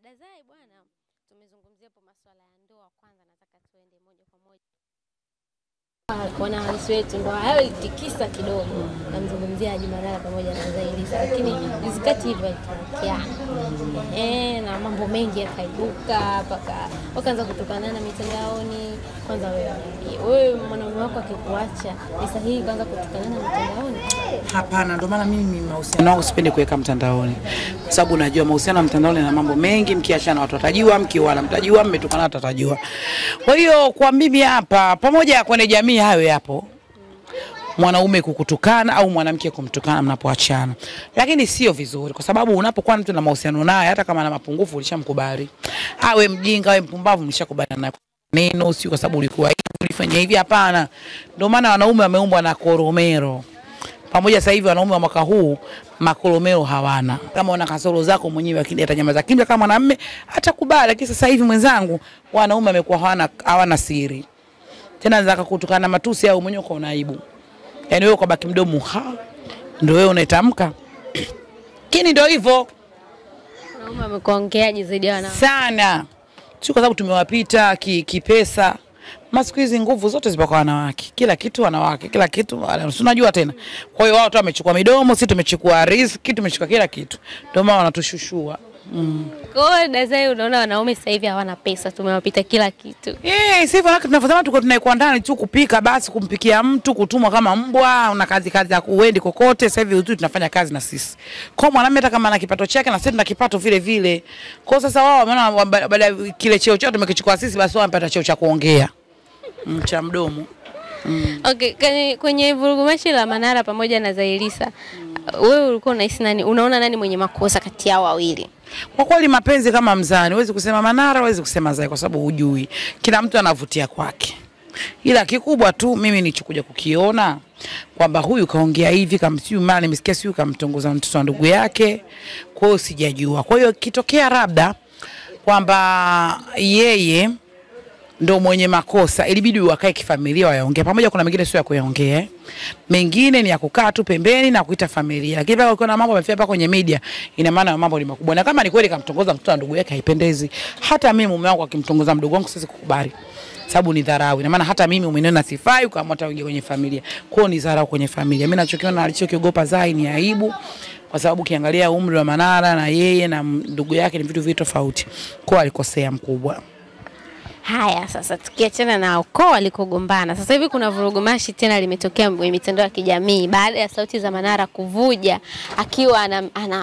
Dazai bwana, tumezungumzia hapo masuala ya ndoa. Kwanza nataka tuende moja kwa moja kwa halisi wetu, ndoa hayo ilitikisa kidogo. Namzungumzia Haji Manara pamoja na Zaiylissa, lakini jizikati hivyo itakiana na mambo mengi yakaibuka mpaka wakaanza kutokana na mitandaoni. Kwanza wewe mwanaume wako akikuacha, ni sahihi kwanza kutokana na mitandaoni? Hapana, ndio maana mimi mahusiano wangu sipendi kuweka mtandaoni. Kwa sababu najua mahusiano mtandaoni na mambo mengi, mkiachana watu watajua, mkiwana mtajua, mmetokana watajua. Kwa hiyo kwa mimi hapa, pamoja kwenye jamii hayo yapo, mwanaume kukutukana au mwanamke kumtukana mnapoachana. Lakini sio vizuri, kwa sababu unapokuwa mtu na mahusiano naye, hata kama ana mapungufu ulishamkubali. Awe mjinga awe mpumbavu mlishakubaliana naye. Neno sio kwa sababu ulikuwa hivi ulifanya hivi, hapana. Ndio maana wanaume wameumbwa na koromero. Pamoja sasa hivi wanaume wa mwaka huu makolomero hawana. Kama una kasoro zako mwenyewe akili atanyamaza kimya, kama mwanamume atakubali. Lakini sasa hivi mwenzangu, wanaume wamekuwa hawana siri. Tena zaka kutukana matusi au mwenyewe uko na aibu. Yaani wewe kwa baki mdomo ndio wewe unaitamka. Kini ndio hivyo. Wanaume wamekuongeaje zaidi wana sana. Sio kwa sababu tumewapita kipesa. Masiku hizi nguvu zote zipo kwa wanawake. Kila kitu wanawake, kila kitu unajua tena. Kwa hiyo wao tu wamechukua midomo, sisi tumechukua riziki, tumechukua kila kitu. Ndio maana wanatushushua. Kwa hiyo Dazai, unaona wanaume sasa hivi hawana pesa, tumewapita kila kitu. Sasa hivi tunafanya tuko tunaikuwa ndani tu kupika, basi kumpikia mtu, kutumwa kama mbwa, una kazi ya kuendi kokote. Sasa hivi tu tunafanya kazi na sisi. Kwa mwanamume hata kama ana kipato chake na sisi tuna kipato vile vile. Kwa sasa wao wameona baada kile cheo chao tumekichukua sisi, basi wao wanapata cheo cha kuongea. Cha mdomo. Okay, kwenye vurugumashi la Manara pamoja na Zaiylissa, wewe ulikuwa unahisi nani? Unaona nani mwenye makosa kati yao wawili? Kwa kweli mapenzi kama mzani, huwezi kusema Manara, huwezi kusema Zai, kwa sababu hujui. Kila mtu anavutia kwake. Ila kikubwa tu mimi nilichokuja kukiona kwamba huyu kaongea hivi, kama siyo maana nimesikia siyo kamtongoza mtoto wa ndugu yake. Kwa hiyo sijajua. Kwa hiyo kitokea labda kwamba yeye ndo mwenye makosa, ilibidi wakae kifamilia wayaongea pamoja. Kuna mengine sio ya kuyaongea, mengine ni ya kukaa tu pembeni na kuita familia. Lakini pale kuna mambo yamefika hapa kwenye media, ina maana mambo ni makubwa. Na kama ni kweli kamtongoza mtoto wa ndugu yake, haipendezi. Hata mimi mume wangu akimtongoza mdogo wangu siwezi kukubali, sababu ni dharau. Ina maana hata mimi umeniona sifai kama hata wengi kwenye familia, kwa ni dharau kwenye familia. Mimi nachokiona alichokiogopa Zai ni aibu, kwa sababu kiangalia umri wa Manara na yeye na ndugu yake ni vitu vitu tofauti. Kwa alikosea mkubwa. Haya, sasa tukiachana na ukoo alikogombana, sasa hivi kuna vurugumashi tena limetokea kwenye mitandao ya kijamii baada ya sauti za Manara kuvuja akiwa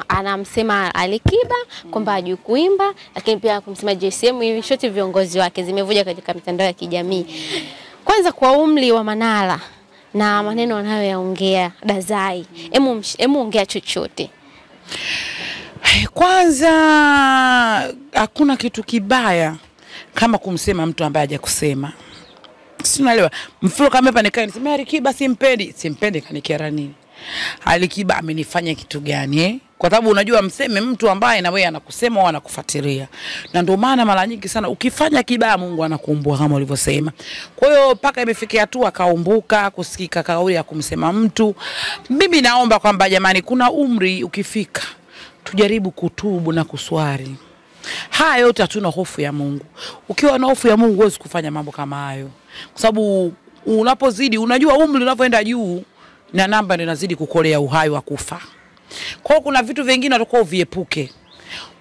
anamsema Alikiba kwamba hajui kuimba, lakini pia kumsema JSM, hivi shoti viongozi wake zimevuja katika mitandao ya kijamii. Kwanza kwa umri wa Manara na maneno anayoyaongea Dazai, hemu ongea chochote. Kwanza hakuna kitu kibaya kama kumsema mtu ambaye hajakusema. Sinaelewa. Mfano kama hapa nikae niseme Alikiba simpendi kanikera nini? Alikiba amenifanya kitu gani Kwa sababu unajua mseme mtu ambaye na wewe anakusema au anakufuatilia. Na ndio maana mara nyingi sana ukifanya kibaya Mungu anakuumbua kama ulivyosema. Kwa hiyo paka imefikia hatua akaumbuka kusikika kauli ya kumsema mtu. Mimi naomba kwamba jamani, kuna umri ukifika tujaribu kutubu na kuswali. Haya yote hatuna hofu ya Mungu. Ukiwa na hofu ya Mungu huwezi kufanya mambo kama hayo. Kwa sababu unapozidi, unajua umri unavyoenda juu na namba ndio inazidi kukolea uhai wa kufa. Kwa kuna vitu vingine utakuwa uviepuke.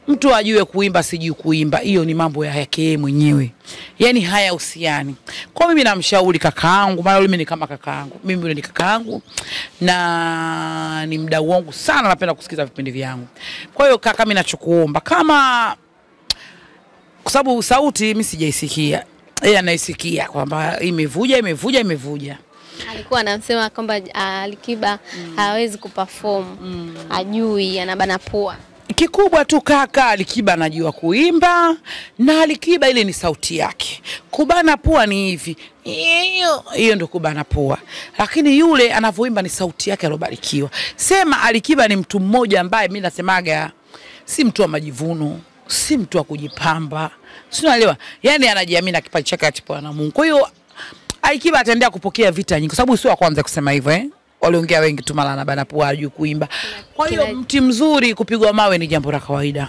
Mtu ajue kuimba sijui kuimba, hiyo ni mambo yake mwenyewe. Yaani haya usiani. Kwa mimi namshauri kakaangu, maana mimi ni kama kakaangu. Mimi yule ni kakaangu na ni mdau wangu sana, napenda kusikiza vipindi vyangu. Kwa hiyo kaka, mimi nachokuomba kama, kwa sababu sauti mimi sijaisikia, yeye anaisikia kwamba imevuja. Alikuwa anasema kwamba Alikiba hawezi kuperform, ajui, anabana pua. Kikubwa tu kaka, Alikiba anajua kuimba na Alikiba ile ni sauti yake. Kubana pua ni hivi. Hiyo ndio kubana pua. Lakini yule anavyoimba ni sauti yake alobarikiwa. Sema Alikiba ni mtu mmoja ambaye mimi nasemaga si mtu wa majivuno, si mtu wa kujipamba. Unaelewa? Yaani anajiamini kipaji chake atipoa na Mungu. Kwa hiyo Alikiba ataendelea kupokea vita nyingi kwa sababu sio wa kwanza kusema hivyo waliongea wengi tu mala na bana pua ajui kuimba. Kwa hiyo mti mzuri kupigwa mawe ni jambo la kawaida.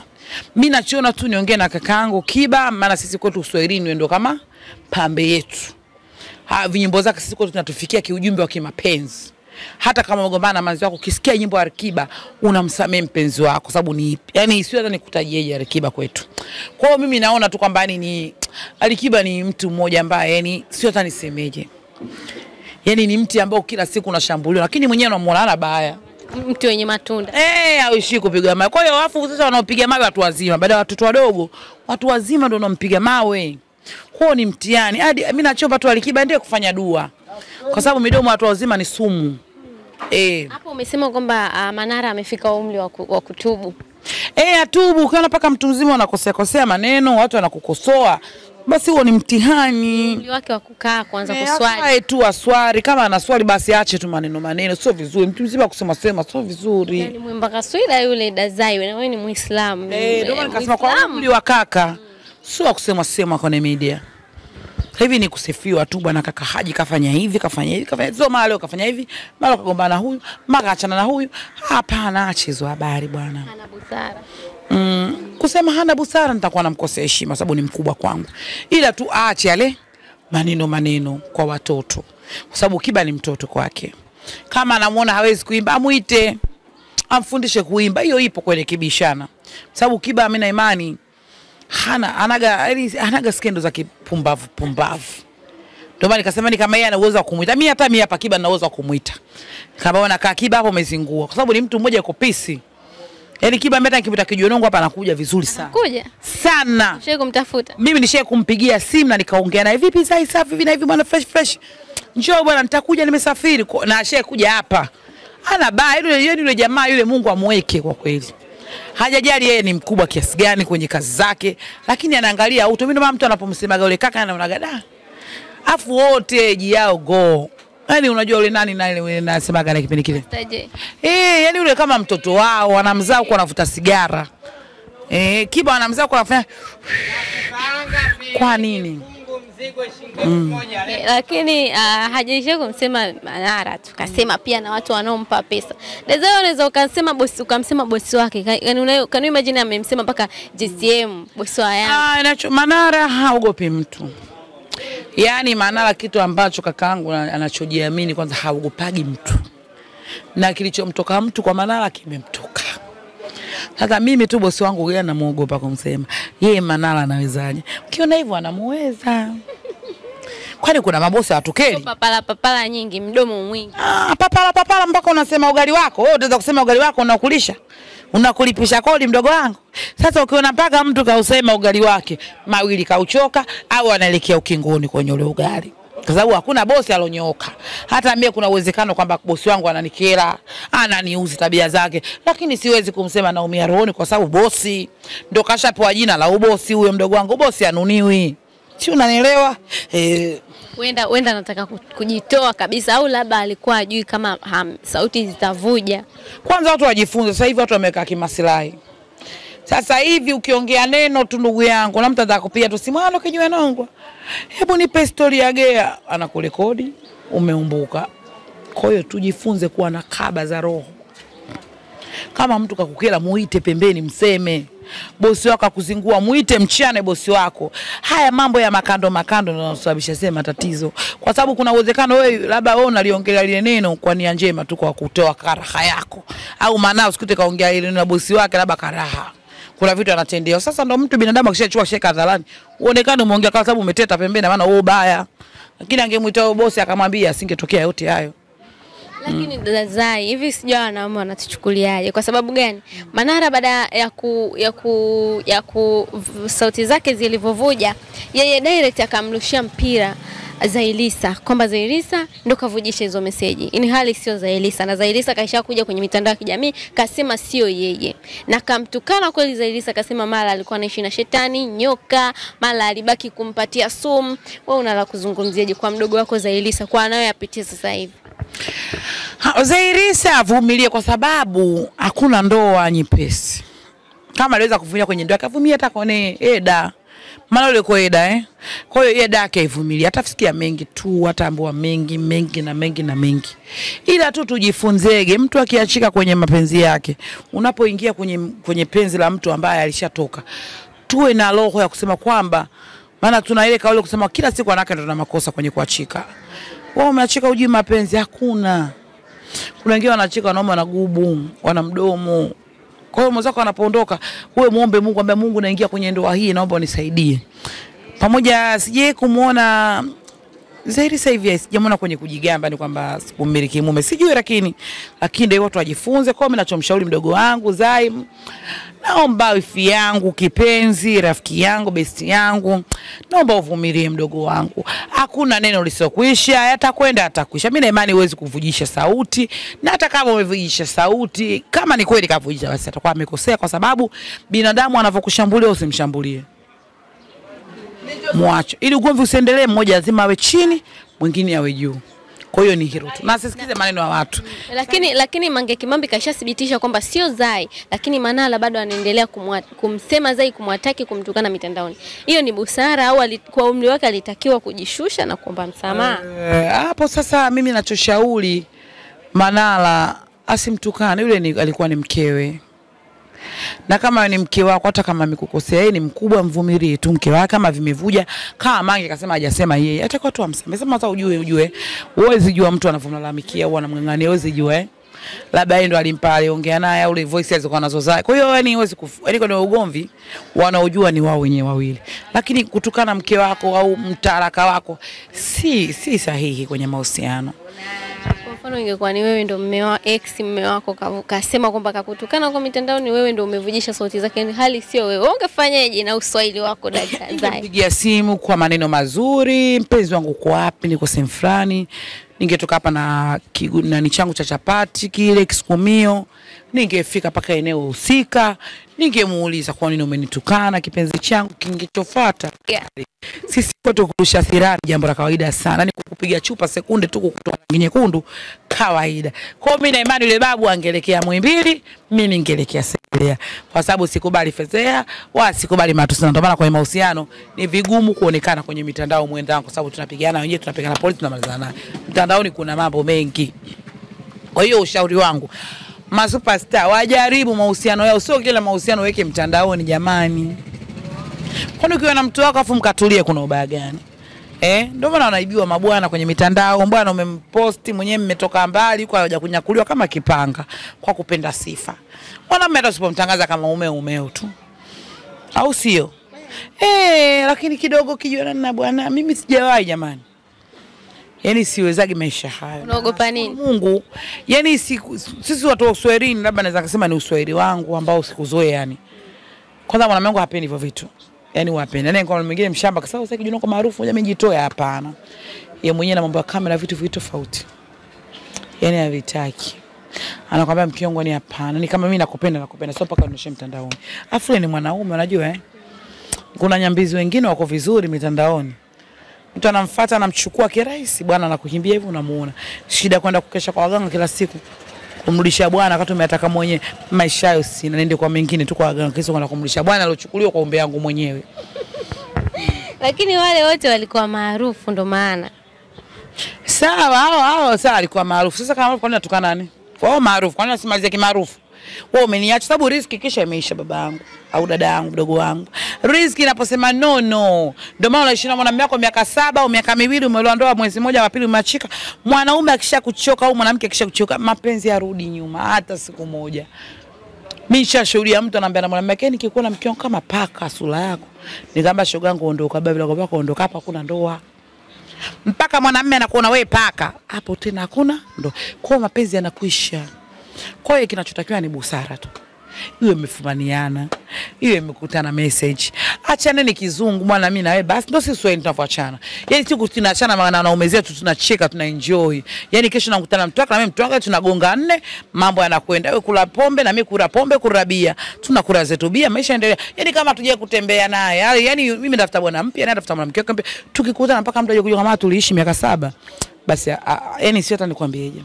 Mimi nachiona tu niongee na kakaangu Kiba, maana sisi kwetu Uswahilini ndio kama pambe yetu. Vinyimbo zake sisi kwetu tunatufikia kiujumbe wa kimapenzi. Hata kama ugombana na mpenzi wako, ukisikia nyimbo ya Alikiba unamsamee mpenzi wako, sababu ni yani sio hata nikutajie Alikiba kwetu. Kwa hiyo mimi naona tu kwamba ni Alikiba ni mtu mmoja ambaye yani sio hata nisemeje. Yani ni mtu ambao kila siku unashambuliwa, lakini mwenyewe unamuona hana baya. Mtu wenye matunda. Haishi kupiga mawe. Kwa hiyo wafu sasa wanaopiga mawe watu wazima, baada ya watoto wadogo, watu wazima ndio wanampiga mawe. Kwa ni mtihani. Hadi mimi nachomba tu Alikiba ndiye kufanya dua. Kwa sababu midomo watu wazima ni sumu. Hapo umesema kwamba Manara amefika umri wa kutubu. Atubu. Ukiona paka mtu mzima anakosea maneno, watu wanakukosoa, basi huo ni mtihani. Umri wake wa kukaa kuanza kuswali. Akae tu aswali, kama anaswali basi aache tu maneno, sio vizuri. Mtu mzima kusema sio vizuri. Yani mwimba kaswida yule Dazai, wewe ni Muislamu. Ndio maana nikasema kwa umri wa kaka sio kusema kwenye media. Hivi ni kusifiwa tu, bwana kaka Haji kafanya hivi. Sio mara leo kafanya hivi, mara kagombana huyu, mara achana na huyu. Hapana, acha hizo habari bwana. Hana busara. Kusema hana busara nitakuwa namkosea heshima sababu ni mkubwa kwangu. Ila tu aache yale maneno kwa watoto. Kwa sababu Kiba ni mtoto kwake. Kama anamuona hawezi kuimba, amuite. Amfundishe kuimba. Hiyo ipo kwenye kibishana. Sababu Kiba mimi na imani anaga skendo za kipumbavu. Ndio maana nikasema ni kama yeye ana uwezo wa kumuita. Mimi hapa Kiba nina uwezo wa kumuita. Kama unakaa Kiba hapo umezingua. Kwa sababu ni mtu mmoja yuko pisi. Yaani Kiba meta nikipita Kijonongo hapa anakuja vizuri sana. Anakuja? Sana. Nishaye kumtafuta. Mimi nishaye kumpigia simu na nikaongea naye, vipi Zai safi hivi na hivi bwana, fresh. Njoo bwana, nitakuja nimesafiri na ashaye kuja hapa. Ana baya yule jamaa yule, Mungu amweke kwa kweli. Hajajali yeye ni mkubwa kiasi gani kwenye kazi zake, lakini anaangalia auto. Mimi mama mtu anapomsemaga yule kaka anaonaga afu wote yao go. Yaani unajua yule nani na yule nasemaga na kipindi kile. Yaani yule kama mtoto wao anamzaa kwa anavuta sigara. Kiba anamzaa kwa anafanya kwa nini? Lakini hajaisha kumsema Manara, tukasema pia na watu wanaompa pesa. Dazai unaweza ukamsema bosi wake. Yaani can you imagine amemsema mpaka GCM bosi wa Yanga. Manara haogopi mtu. Yaani Manara kitu ambacho kakaangu anachojiamini, kwanza haogopagi mtu. Na kilichomtoka mtu kwa Manara kimemtoka. Sasa mimi tu bosi wangu yeye anamuogopa kumsema. Yeye Manara anawezaje? Ukiona hivyo anamuweza. Kwani kuna mabosi watukeli? Papala nyingi, mdomo mwingi. Papala mpaka unasema ugali wako. Wewe unaweza kusema ugali wako unakulisha. Unakulipisha kodi mdogo wangu. Sasa ukiona mpaka mtu kausema ugali wake mawili kauchoka au anaelekea ukingoni kwenye ule ugali. Kwa sababu hakuna bosi alonyoka. Hata mimi kuna uwezekano kwamba bosi wangu ananikera, ananiuzi tabia zake, lakini siwezi kumsema naumia rohoni kwa sababu bosi ndo kashapewa jina la ubosi huyo mdogo wangu. Bosi anuniwi. Si unanielewa? Wenda anataka kujitoa kabisa, au labda alikuwa ajui kama sauti zitavuja. Kwanza watu wajifunze, sasa hivi watu wameka kimaslahi. Sasa hivi ukiongea neno tu ndugu yangu na mtu atakupigia tu simu, halo kijua nongwa, hebu nipe story ya Gea, anakurekodi, umeumbuka. Kwa hiyo tujifunze kuwa na kaba za roho. Kama mtu kakukela muite pembeni mseme. Bosi wako akuzingua muite mchane bosi wako. Haya mambo ya makando ndio yanasababisha sema matatizo. Kwa sababu kuna uwezekano wewe labda wewe unaliongelea lile neno kwa nia njema tu kwa kutoa karaha yako. Au maana usikute kaongea ile na bosi wake labda karaha. Kuna vitu anatendea. Sasa ndo mtu binadamu akishachukua sheka hadharani, uonekane umeongea kwa sababu umeteta pembeni, maana wewe ubaya. Lakini angemuita bosi akamwambia asingetokea yote hayo. Lakini Dazai, hivi sijui wanaume wanatuchukuliaje? Kwa sababu gani? Manara baada ya sauti zake zilivovuja, yeye direct akamrushia mpira Zailisa, kwamba Zailisa ndo kavujisha hizo message. Ini hali sio Zailisa, na Zailisa kaisha kuja kwenye mitandao ya kijamii kasema sio yeye. Na kamtukana kweli Zailisa, kasema mara alikuwa anaishi na shetani, nyoka, mara alibaki kumpatia sumu. Wewe unala kuzungumziaje kwa mdogo wako Zailisa kwa anayoyapitia sasa hivi? Zailisa avumilie kwa sababu hakuna ndoa nyepesi. Kama aliweza kuvumilia kwenye ndoa, akavumilia hata kwenye Eda. Maana yule kwa Eda Kwa hiyo Eda yake ivumilie. Atafikia mengi tu, ataambua mengi na mengi. Ila tu tujifunzege, mtu akiachika kwenye mapenzi yake, unapoingia kwenye penzi la mtu ambaye alishatoka, tuwe na roho ya kusema kwamba, maana tuna ile kauli kusema kila siku wanawake ndio na makosa kwenye kuachika. Wao umeachika ujui mapenzi, hakuna. Kuna wengine wanachika wanaume wana gubu, wana mdomo. Kwa hiyo mwenzako anapoondoka, wewe muombe Mungu, ambaye Mungu naingia kwenye ndoa hii, naomba unisaidie. Pamoja sije kumuona Zairi sasa hivi, sijamuona kwenye kujigamba ni kwamba sikumiliki mume. Sijui lakini ndio watu wajifunze. Kwa mimi nachomshauri mdogo wangu Zai, naomba wifi yangu, kipenzi, rafiki yangu, besti yangu, naomba uvumilie mdogo wangu. Hakuna neno lisokuisha, yatakwenda atakwisha. Mimi na imani huwezi kuvujisha sauti, na hata kama umevujisha sauti, kama ni kweli kavujisha, basi atakuwa amekosea, kwa sababu binadamu anavyokushambulia usimshambulie. Mwacho. Ili ugomvi usiendelee, mmoja lazima awe chini, mwingine awe juu. Kwa hiyo ni hilo tu. Na sisikize maneno ya watu. Lakini Mange Kimambi kashathibitisha kwamba sio Zai, lakini Manara bado anaendelea kumsema Zai, kumwataki, kumtukana mitandaoni. Hiyo ni busara au kwa umri wake alitakiwa kujishusha na kuomba msamaha? Hapo sasa mimi nachoshauri Manara asimtukane, yule alikuwa ni mkewe. Na kama ni mke wako, hata kama amekukosea, yeye ni mkubwa, mvumilie tu mke wake. Kama vimevuja, kama Mange kasema hajasema yeye, atakuwa tu amsamehe. Sema hata ujue uwezi jua mtu anavomlalamikia au anamngangania, uwezi jua labda yeye ndo alimpa, aliongea naye, au ile voice alizokuwa nazo zake. Kwa hiyo yani uwezi yani kwa ugomvi wanaojua ni wao wenyewe wawili. Lakini kutukana mke wako au mtaraka wako si sahihi kwenye mahusiano. Kwa mfano ingekuwa ni wewe ndo mume wako kasema kwamba kakutukana kwa mitandao, ni wewe ndo umevujisha sauti zake, hali sio wewe, ungefanyaje na uswahili wako dada Zai? Ningepigia simu kwa maneno mazuri, mpenzi wangu uko wapi, niko sehemu fulani, ningetoka hapa na ni changu cha chapati kile kisukumio, ningefika paka eneo husika, ningemuuliza kwa nini umenitukana kipenzi changu, kingechofuata. Sisi kwetu kurusha thirani jambo la kawaida sana. Ni kukupiga chupa sekunde tu kukutoa rangi nyekundu kawaida. Kwa mimi na imani yule babu angelekea Muhimbili, mimi ningelekea Segerea. Kwa sababu sikubali fezea, wala sikubali matusi. Ndio maana kwenye mahusiano ni vigumu kuonekana kwenye mitandao mwenzangu, kwa sababu tunapigana wenyewe, tunapigana polisi, tunamalizana naye. Mtandaoni kuna mambo mengi. Kwa hiyo ushauri wangu, masuperstar wajaribu mahusiano yao, sio kila mahusiano weke mtandaoni jamani. Kwani ukiwa na mtu wako afu mkatulie, kuna ubaya gani? Ndio maana wanaibiwa mabwana kwenye mitandao. Bwana umemposti mwenyewe, mmetoka mbali kwa haja kunyakuliwa kama kipanga kwa kupenda sifa. Mwanamume hata usipomtangaza kama umeo tu, au sio? Lakini kidogo kijiona na bwana, mimi sijawahi jamani. Yani siwezagi maisha haya. Unaogopa nini? Mungu. Yani sisi watu wa Uswahilini, labda naweza kusema ni Uswahili wangu ambao sikuzoea yani. Kwanza mwanamume wangu hapendi hivyo vitu. Yani wapenda. Nani kwa mwingine mshamba kwa sababu sasa kijana kwa maarufu moja mjitoe, hapana. Yeye mwenyewe na mambo ya kamera vitu tofauti. Yani havitaki. Anakuambia mke wangu ni hapana. Ni kama mimi nakupenda sio paka unishe mtandaoni. Afu ni mwanaume unajua Kuna nyambizi wengine wako vizuri mitandaoni. Mtu anamfuata anamchukua kirahisi, bwana anakukimbia hivi unamuona. Shida kwenda kukesha kwa waganga kila siku. Kumrudisha bwana wakati umetaka mwenyewe, maisha yao sina, nende kwa mengine tu kwa waganga kisa kwenda kumrudisha bwana aliochukuliwa kwa umbe yangu mwenyewe. Lakini wale wote walikuwa maarufu ndo maana. Sawa, hao sawa alikuwa maarufu. Sasa kama kwa nini natukana nani? Wao maarufu, kwa nini nasimalizia kimaarufu? Wao umeniacha sababu riziki kisha imeisha babangu au dada yangu mdogo wangu. Riziki inaposema no. Ndio maana unaishi na mwanamume wako miaka 7 au miaka 2, umeolewa ndoa mwezi mmoja wa pili umeachika. Mwanaume akishakuchoka au mwanamke akishakuchoka, mapenzi yarudi nyuma hata siku moja. Mimi nishashuhudia mtu anambia na mwanamume wake, nikikuona mke wangu kama paka sura yako. Nikamwambia shoga yangu ondoka, baba bila kwako ondoka, hapa hakuna ndoa. Mpaka mwanamume anakuona wewe paka, hapo tena hakuna ndoa. Kwa mapenzi yanakuisha. Kwa hiyo kinachotakiwa ni busara tu. Iwe mmefumaniana, iwe mmekutana message. Achana ni kizungu bwana, mimi na wewe basi ndio sisi wewe tunavyoachana. Yaani siku tunaachana maana wanaume zetu tunacheka, tunaenjoy. Yaani kesho nakutana mtu wako na mimi mtu wako tunagonga 4, mambo yanakwenda. Wewe kula pombe na mimi kula pombe, kula bia. Tunakula zetu bia, maisha endelea. Yaani kama tuje kutembea naye. Yaani mimi natafuta bwana mpya, naye natafuta mwanamke mpya. Tukikutana mpaka mtu aje kujua kama tuliishi miaka 7. Basi yaani sio hata nikwambieje.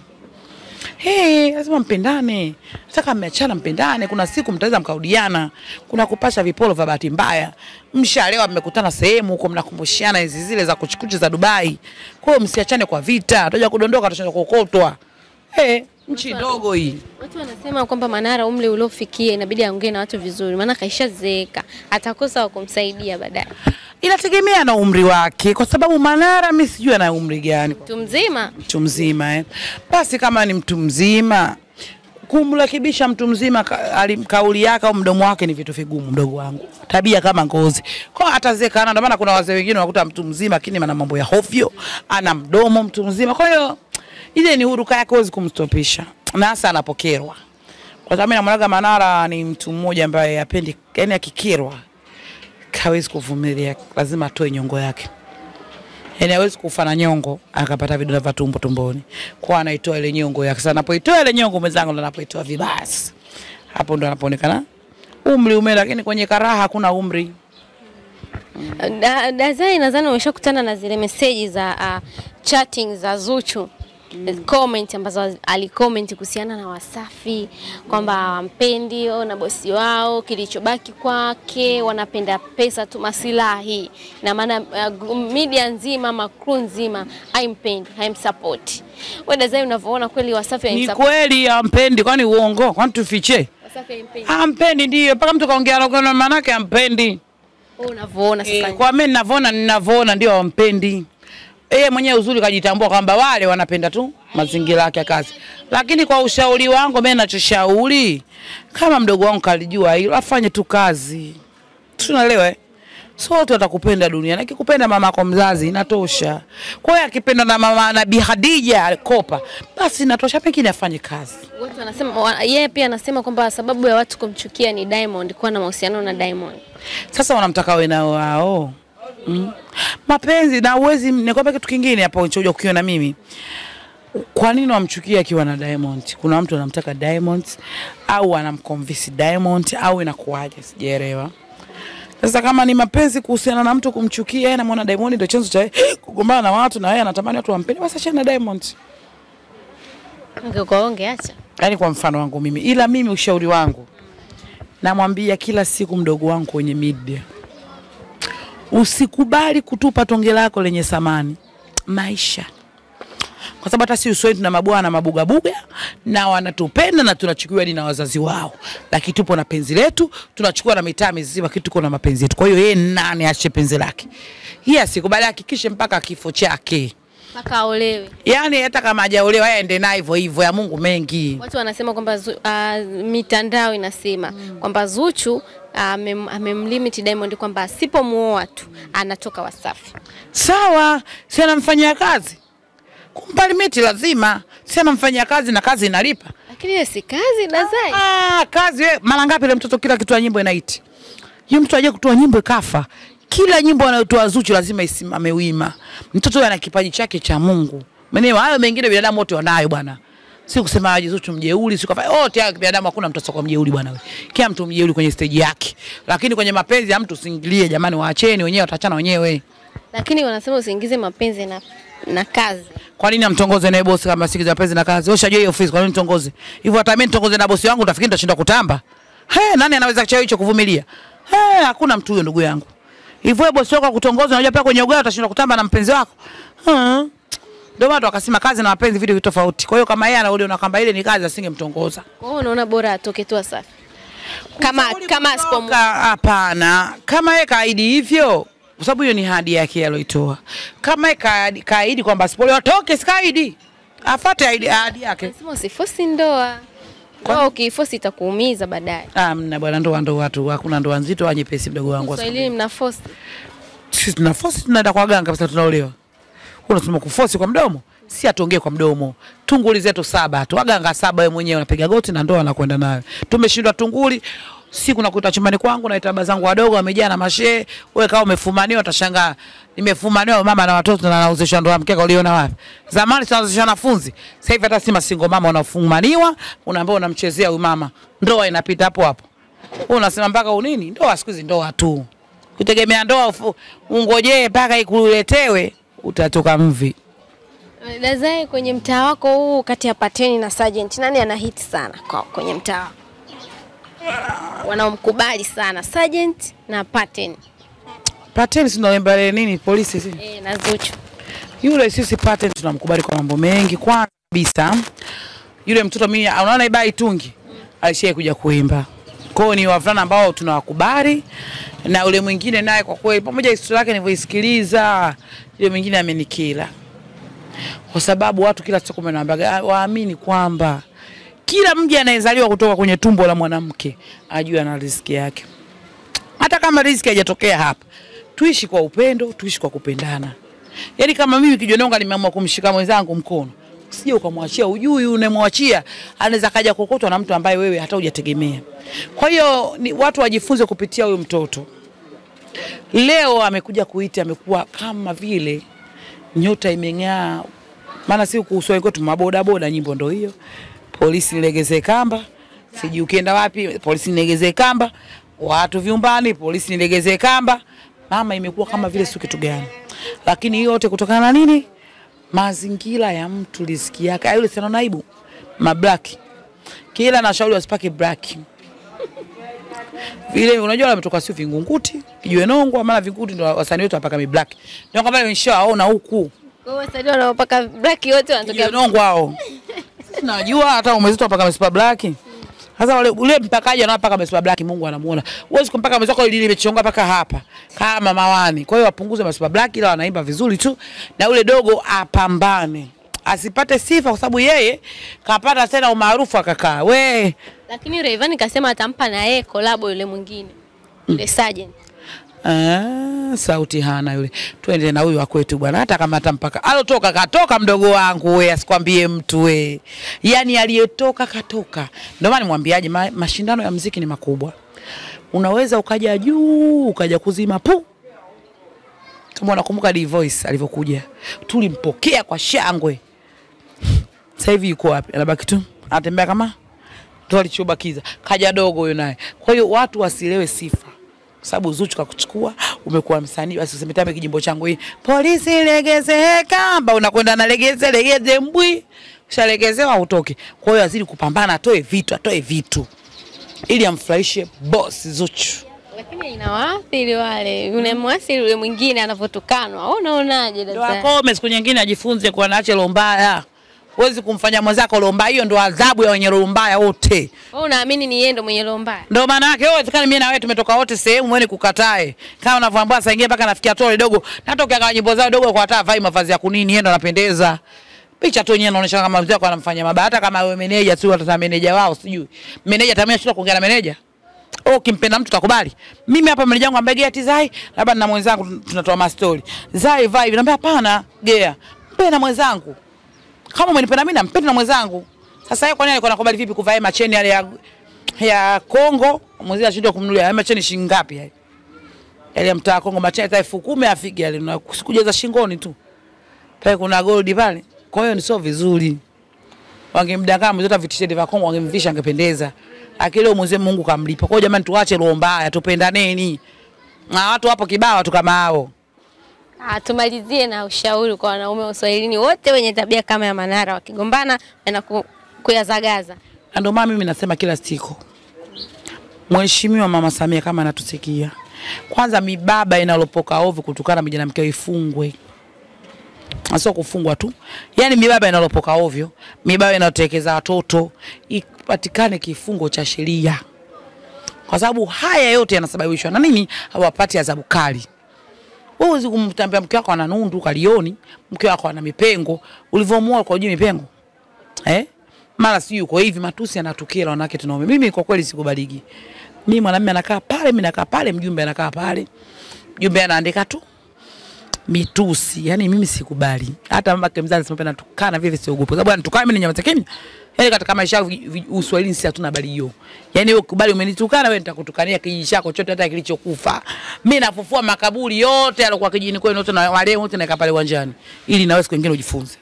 lazima mpendane. Nataka mmeachana mpendane, kuna siku mtaweza mkarudiana. Kuna kupasha vipolo vya bahati mbaya. Mshalewa mmekutana sehemu huko mnakumbushiana hizi zile za kuchukuchi za Dubai. Kwa hiyo msiachane kwa vita. Tutaja kudondoka tutashinda kuokotwa. Nchi ndogo hii. Watu wanasema kwamba Manara umri uliofikia inabidi aongee na watu vizuri, maana kaishazeeka, atakosa wa kumsaidia baadaye. Inategemea na umri wake, kwa sababu Manara mimi sijui ana umri gani. Mtu mzima? Mtu mzima Basi kama ni mtu mzima, kumrekebisha mtu mzima kauli yake au mdomo wake ni vitu vigumu, mdogo wangu. Tabia kama ngozi. Kwa atazekana, ndio maana kuna wazee wengine wakuta mtu mzima lakini ana mambo ya hovyo, ana mdomo mtu mzima. Kwa hiyo ile ni huruka yake, huwezi kumstopisha. Na hasa anapokerwa. Kwa sababu mimi namwona Manara ni mtu mmoja ambaye hapendi, yani akikerwa hawezi kuvumilia, lazima atoe nyongo yake. Yani hawezi kufanya nyongo akapata vidonda vya tumbo tumboni. Kwa anaitoa ile nyongo yake. Sasa anapoitoa ile nyongo mwenzangu ndo anapoitoa vibaya. Hapo ndo anapoonekana umri umeenda, lakini kwenye karaha hakuna umri. Dazai, nadhani umeshakutana na zile message za chatting za Zuchu. Comment ambazo alicomment kuhusiana na Wasafi kwamba hawampendi na bosi wao, kilichobaki kwake wanapenda pesa tu, masilahi. Na maana media nzima, makru nzima haimpendi, haimsupport. Wewe Dazai, unavyoona kweli Wasafi haimsupport? Ni kweli hampendi, kwani uongo? Kwani tufiche? Wasafi haimpendi. Hampendi ndio, mpaka mtu kaongea na maana yake hampendi. Wewe unavyoona sasa? Kwa mimi ninavyoona ndio hampendi. Mwenyewe uzuri kajitambua kwamba wale wanapenda tu mazingira yake ya kazi. Lakini kwa ushauri wangu mimi ninachoshauri, kama mdogo wangu kalijua hilo, afanye tu kazi. Tunaelewa sote watakupenda dunia. Na kikupenda mama yako mzazi inatosha. Kwa hiyo akipenda na mama na Bi Khadija Kopa, basi inatosha, pekine afanye kazi. Watu wanasema, yeye pia anasema kwamba sababu ya watu kumchukia ni Diamond, kuwa na mahusiano na Diamond. Sasa wanamtaka wewe na wao. Mapenzi na uwezi, nikwambia kitu kingine hapo unachokuja kukiona mimi. Kwa nini wamchukia akiwa na Diamond? Kuna mtu anamtaka Diamond au anamconvince Diamond au inakuaje, sijaelewa. Sasa kama ni mapenzi kuhusiana na mtu kumchukia, yeye anamuona Diamond ndio chanzo cha kugombana na watu na yeye anatamani watu wampende, basi achana na Diamond. Acha. Yaani kwa mfano wangu mimi, ila mimi ushauri wangu namwambia kila siku mdogo wangu kwenye media, usikubali kutupa tonge lako lenye samani maisha. Kwa sababu hata si usoi tuna mabwana mabuga na wanatupenda na tunachukiwa hadi na wazazi wao. Lakini tupo na penzi letu, tunachukua na mitaa mizima kitu tuko na mapenzi yetu. Kwa hiyo yeye nani aache penzi lake? Yeye asikubali, hakikishe mpaka kifo chake. Mpaka aolewe. Yaani hata kama hajaolewa aende na hivyo hivyo, ya Mungu mengi. Watu wanasema kwamba mitandao inasema kwamba Zuchu amemlimit Diamond kwamba asipomuoa tu anatoka Wasafi. Sawa, si anamfanyia kazi. Kumpa limit lazima. Si anamfanyia kazi na kazi inalipa. Lakini ile si kazi Dazai. Kazi wewe, mara ngapi ile mtoto kila kitu nyimbo inaiti. Yule mtu aje kutoa nyimbo kafa. Kila nyimbo anayotoa Zuchu lazima isimame wima. Mtoto ana kipaji chake cha Mungu. Mwenyewe hayo mengine binadamu wote wanayo bwana. Si kusema aje Zuchu mjeuri, si kufanya wote hao binadamu, hakuna mtu atakuwa mjeuri bwana wewe. Kila mtu mjeuri kwenye stage yake. Lakini kwenye mapenzi ya mtu usiingilie jamani, waacheni wenyewe, wataachana wenyewe. Lakini wanasema usiingize mapenzi na kazi. Kwa nini amtongoze na bosi kama sikiza mapenzi na kazi? Wewe ushajua hiyo ofisi, kwa nini mtongoze? Hivyo hata mimi nitongoze na bosi wangu utafikiri nitashinda kutamba? Nani anaweza kuchao hicho kuvumilia? Hakuna mtu huyo ndugu yangu. Hivyo bosi wako kutongoza, unajua pia kwenye ugao utashinda kutamba na mpenzi wako. Ndio watu wakasema kazi na mapenzi vitu tofauti. Kwa hiyo kama yeye anaona kwamba ile ni kazi asingemtongoza. Kwa hiyo unaona bora atoke tu Wasafi. Kama asipomuoa. Hapana. Kama yeye kaahidi hivyo, kwa sababu hiyo ni ahadi yake aliyoitoa. Kama yeye kaahidi kwamba asipolewa atoke, sikaahidi. Afuate ahadi yake. Nasema usiforce ndoa. Kwa ukiforce itakuumiza baadaye. Mna bwana, ndoa watu, hakuna ndoa nzito au nyepesi mdogo wangu. Swahili mna force. Sisi tuna force, tunaenda kwa ganga kabisa tunaolewa. Unasema kuforce kwa mdomo? Si atuongee kwa mdomo. Tunguli zetu 7 tu. Waganga 7 wewe mwenyewe unapiga goti na ndoa anakwenda nayo. Tumeshindwa tunguli. Siku nakuta chumbani kwangu na baba zangu wadogo wamejaa na mashehe. Wewe kama umefumaniwa utashangaa. Nimefumaniwa mama na watoto na nauzisha ndoa mkeka uliona wapi? Zamani tunauzisha wanafunzi. Sasa hivi hata si masingo mama unafumaniwa, unaambia unamchezea huyu mama. Ndoa inapita hapo hapo. Wewe unasema mpaka unini? Ndoa siku hizi ndoa tu. Kutegemea ndoa ungojee mpaka ikuletewe, utatoka mvi. Dazai, kwenye mtaa wako huu kati ya Pateni na Sergeant nani ana hit sana kwenye mtaa? Wanaomkubali sana Sergeant na Pateni. Pateni si ndio nini polisi si? Na Zuchu. Yule sisi Pateni tunamkubali kwa mambo mengi. Kwanza kabisa yule mtoto mimi unaona Ibai Tungi alishia kuja kuimba. Kwao ni wavulana ambao tunawakubali, na ule mwingine naye kwa kweli pamoja historia yake nilivyoisikiliza yule mwingine amenikila. Kwa sababu watu kila siku wanaambia waamini kwamba kila mja anayezaliwa kutoka kwenye tumbo la mwanamke ajue ana riziki yake. Hata kama riziki haijatokea hapa, tuishi kwa upendo, tuishi kwa kupendana. Yaani kama mimi Kijononga nimeamua kumshika mwenzangu mkono, usije ukamwachia, ujui unemwachia anaweza kaja kokotwa na mtu ambaye wewe hata hujategemea. Kwa hiyo ni watu wajifunze kupitia huyo mtoto. Leo amekuja kuita, amekuwa kama vile nyota imeng'aa. Maana si kuusoi kwetu maboda boda, nyimbo ndo hiyo. Polisi nilegeze kamba, siji ukienda wapi polisi nilegeze kamba, watu vyumbani polisi nilegeze kamba. Mama imekuwa kama vile sio kitu gani. Lakini hiyo yote kutokana na nini? Mazingira ya mtu, riziki yake. Yule sana naibu black. Kila nashauri wasipake black. Vile unajua wametoka sio Vingunguti, Kijwe Nongwa, maana Vingunguti ndio wasanii wetu hapa kama black. Ndio kwamba nimeshaona huku. Kwa wasanii wanaopaka black wote wanatokea Nongwa hao. Najua hata umezitu hapa kama super black. Sasa ule mpakaji anapaka masupa black, Mungu anamuona. Huwezi kumpaka mwenzako ile limechonga paka hapa kama mawani. Kwa hiyo wapunguze masupa black, ila wanaimba vizuri tu, na ule dogo apambane. Asipate sifa kwa sababu yeye kapata tena umaarufu akakaa. We. Lakini Rayvanny kasema atampa na yeye collab yule mwingine. Yule Sergeant. Sauti hana yule. Twende na huyu wa kwetu bwana, hata kama atampaka. Alotoka katoka mdogo wangu we, asikwambie mtu we. Yaani aliyetoka katoka. Ndio maana nimwambiaje mashindano ya muziki ni makubwa. Unaweza ukaja juu, ukaja kuzima pu. Kama unakumbuka The Voice alivyokuja, tulimpokea kwa shangwe. Sasa hivi yuko wapi? Anabaki tu anatembea kama tu alichobakiza. Kaja dogo huyo naye. Kwa hiyo watu wasilewe sifa. Sababu Zuchu kakuchukua, umekuwa msanii, basi usimetame kijimbo changu hii. Polisi legeze kamba, unakwenda na legeze mbwi. Ushalegezewa utoke. Kwa hiyo azidi kupambana, atoe vitu. Ili amfurahishe boss Zuchu. Lakini inawaathiri wale. Unamwasili yule mwingine anavotukanwa. Unaonaje dada? Ndio akome siku nyingine ajifunze kwa naache roho mbaya. Huwezi kumfanya mwenzako roho mbaya, hiyo ndio adhabu ya wenye roho mbaya wote. Wewe unaamini ni yeye ndo mwenye roho mbaya? Ndio maana yake wewe tukani mimi na wewe tumetoka wote sehemu, wewe nikukatae. Kama unavyoambia saa nyingine mpaka nafikia tole dogo, natokea kwa nyimbo zao dogo kwa hata vai mavazi ya kunini, yeye ndo anapendeza. Picha tu yenyewe inaonyesha kama mzee wako anamfanyia mabaya, hata kama wewe meneja tu hata meneja wao sijui. Meneja tamia shida kuongea na meneja. Kimpenda mtu takubali. Mimi hapa meneja wangu ambaye Gea Zai, labda na mwenzangu tunatoa mastori. Zai vibe, naambia hapana, Gea. Mpenda mwenzangu. Kama umenipenda mimi nampenda na mwenzangu. Sasa yeye kwa nini alikuwa anakubali vipi kuvaa macheni yale ya Kongo? Mwenzio ashindwa kumnunulia. Haya macheni shilingi ngapi yale? Yale mtaa Kongo macheni hata 10,000 afiki yale, na kujaza shingoni tu. Pale kuna gold pale. Kwa hiyo ni sio vizuri. Wangemdanganya mzee hata vitisheti vya Kongo wangemvisha angependeza. Akileo mzee Mungu kamlipa. Kwa hiyo jamani tuache roho mbaya, tupendaneni. Na watu hapo kibao watu kama hao. Tumalizie na ushauri kwa wanaume wa Uswahilini wote wenye tabia kama ya Manara, wakigombana na kuyazagaza. Ndio maana mimi nasema kila siku, Mheshimiwa Mama Samia kama anatusikia, kwanza mibaba inalopoka ovu kutukana mjana mkeo ifungwe. Sio kufungwa tu. Yaani mibaba inalopoka ovyo, mibaba inayotekeza watoto, ipatikane kifungo cha sheria. Kwa sababu haya yote yanasababishwa na nini? Hawapati adhabu kali. Wewe uwezi kumtambia mke wako ana nundu kalioni, mke wako ana mipengo, ulivyomuoa kwa ujui mipengo. Mara si yuko hivi, matusi yanatukira wanawake tunaume. Mimi kwa kweli sikubaliki. Mimi mwanamume anakaa pale, mimi nakaa pale, mjumbe anakaa pale. Mjumbe anaandika tu mitusi. Yaani mimi sikubali. Hata mama yake mzazi anasema natukana vile siogopo. Sababu anatukana mimi nyamaza kimya. Yaani katika maisha Uswahilini sisi hatuna habari hiyo. Yaani wewe kubali umenitukana, wewe nitakutukania kijiji chako chote hata kilichokufa. Mimi nafufua makaburi yote yaliokuwa kijijini kwenu yote na wale wote naeka pale uwanjani ili na wewe siku nyingine ujifunze.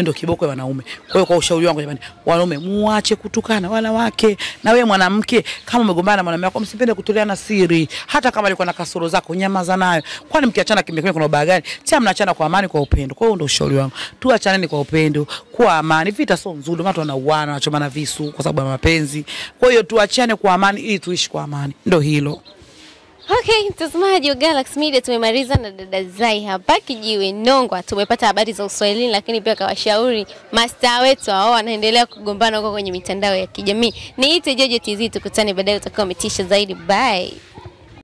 ndio kiboko ya wanaume. Kwa hiyo kwa ushauri wangu jamani, wanaume muache kutukana wanawake. Na wewe mwanamke kama umegombana na mwanamume wako msipende kutoleana siri. Hata kama alikuwa na kasoro zako nyamaza nayo. Kwani mkiachana kimya kuna ubaya gani? Tia mnaachana kwa amani, kwa upendo. Kwa hiyo ndio ushauri wangu. Tuachaneni kwa upendo, kwa amani. Vita sio nzuri, watu wanauana, wanachomana visu kwa sababu ya mapenzi. Kwa hiyo tuachane kwa amani ili tuishi kwa amani. Ndio hilo. Okay, mtazamaji wa Galaxy Media, tumemaliza na dada Zai hapa Kijiwe Nongwa. Tumepata habari za Uswahilini, lakini pia kawashauri mastaa wetu hao wanaendelea kugombana huko kwenye mitandao ya kijamii. Niite Jojo TZ, tukutane baadaye, utakuwa umetisha zaidi. Bye.